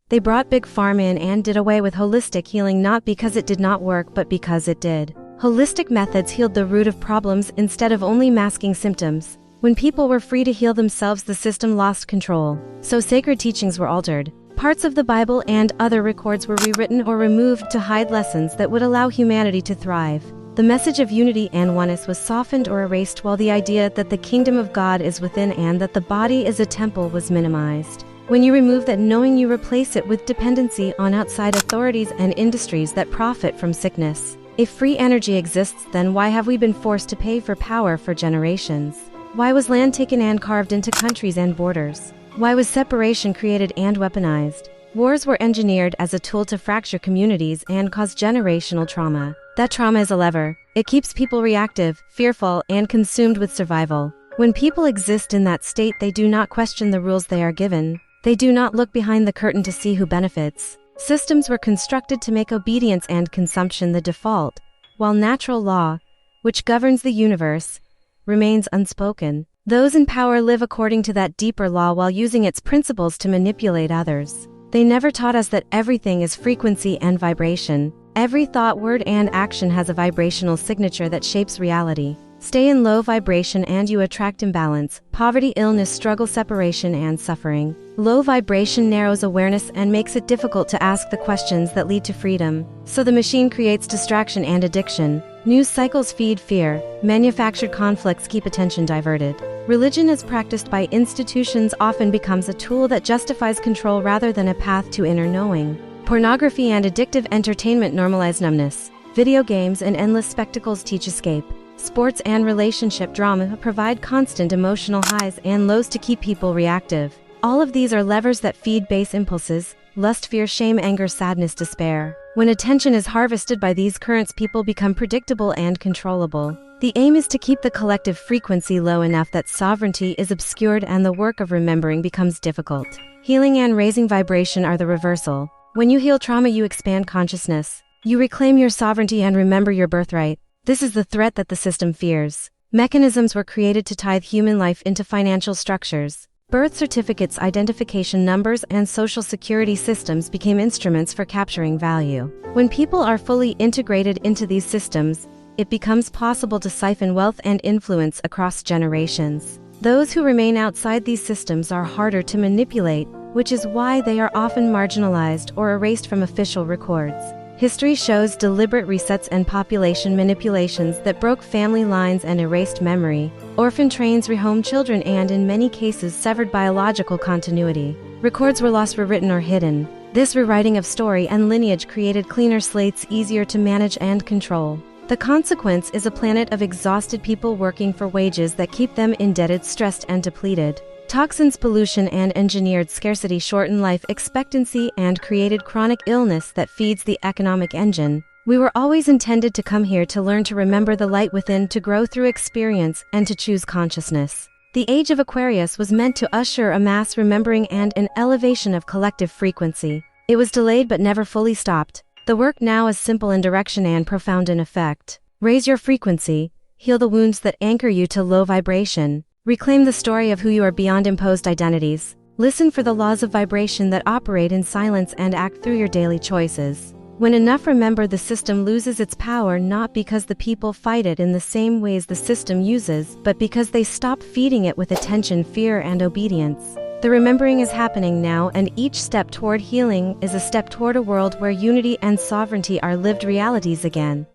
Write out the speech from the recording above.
They brought Big Pharma in and did away with holistic healing not because it did not work but because it did. Holistic methods healed the root of problems instead of only masking symptoms. When people were free to heal themselves, the system lost control. So sacred teachings were altered. Parts of the Bible and other records were rewritten or removed to hide lessons that would allow humanity to thrive. The message of unity and oneness was softened or erased, while the idea that the kingdom of God is within and that the body is a temple was minimized. When you remove that knowing, you replace it with dependency on outside authorities and industries that profit from sickness. If free energy exists, then why have we been forced to pay for power for generations? Why was land taken and carved into countries and borders? Why was separation created and weaponized? Wars were engineered as a tool to fracture communities and cause generational trauma. That trauma is a lever. It keeps people reactive, fearful, and consumed with survival. When people exist in that state, they do not question the rules they are given. They do not look behind the curtain to see who benefits. Systems were constructed to make obedience and consumption the default, while natural law, which governs the universe, remains unspoken. Those in power live according to that deeper law while using its principles to manipulate others. They never taught us that everything is frequency and vibration. Every thought, word, and action has a vibrational signature that shapes reality. Stay in low vibration and you attract imbalance, poverty, illness, struggle, separation, and suffering. Low vibration narrows awareness and makes it difficult to ask the questions that lead to freedom. So the machine creates distraction and addiction. News cycles feed fear. Manufactured conflicts keep attention diverted. Religion, as practiced by institutions, often becomes a tool that justifies control rather than a path to inner knowing. Pornography and addictive entertainment normalize numbness. Video games and endless spectacles teach escape. Sports and relationship drama provide constant emotional highs and lows to keep people reactive. All of these are levers that feed base impulses: lust, fear, shame, anger, sadness, despair. When attention is harvested by these currents, people become predictable and controllable. The aim is to keep the collective frequency low enough that sovereignty is obscured and the work of remembering becomes difficult. Healing and raising vibration are the reversal. When you heal trauma, you expand consciousness. You reclaim your sovereignty and remember your birthright. This is the threat that the system fears. Mechanisms were created to tie human life into financial structures. Birth certificates, identification numbers, and social security systems became instruments for capturing value. When people are fully integrated into these systems, it becomes possible to siphon wealth and influence across generations. Those who remain outside these systems are harder to manipulate, which is why they are often marginalized or erased from official records. History shows deliberate resets and population manipulations that broke family lines and erased memory. Orphan trains rehomed children and, in many cases, severed biological continuity. Records were lost, rewritten, or hidden. This rewriting of story and lineage created cleaner slates, easier to manage and control. The consequence is a planet of exhausted people working for wages that keep them indebted, stressed, and depleted. Toxins, pollution, and engineered scarcity shortened life expectancy and created chronic illness that feeds the economic engine. We were always intended to come here to learn to remember the light within, to grow through experience, and to choose consciousness. The age of Aquarius was meant to usher a mass remembering and an elevation of collective frequency. It was delayed but never fully stopped. The work now is simple in direction and profound in effect. Raise your frequency, heal the wounds that anchor you to low vibration. Reclaim the story of who you are beyond imposed identities. Listen for the laws of vibration that operate in silence and act through your daily choices. When enough remember, the system loses its power, not because the people fight it in the same ways the system uses, but because they stop feeding it with attention, fear, and obedience. The remembering is happening now, and each step toward healing is a step toward a world where unity and sovereignty are lived realities again.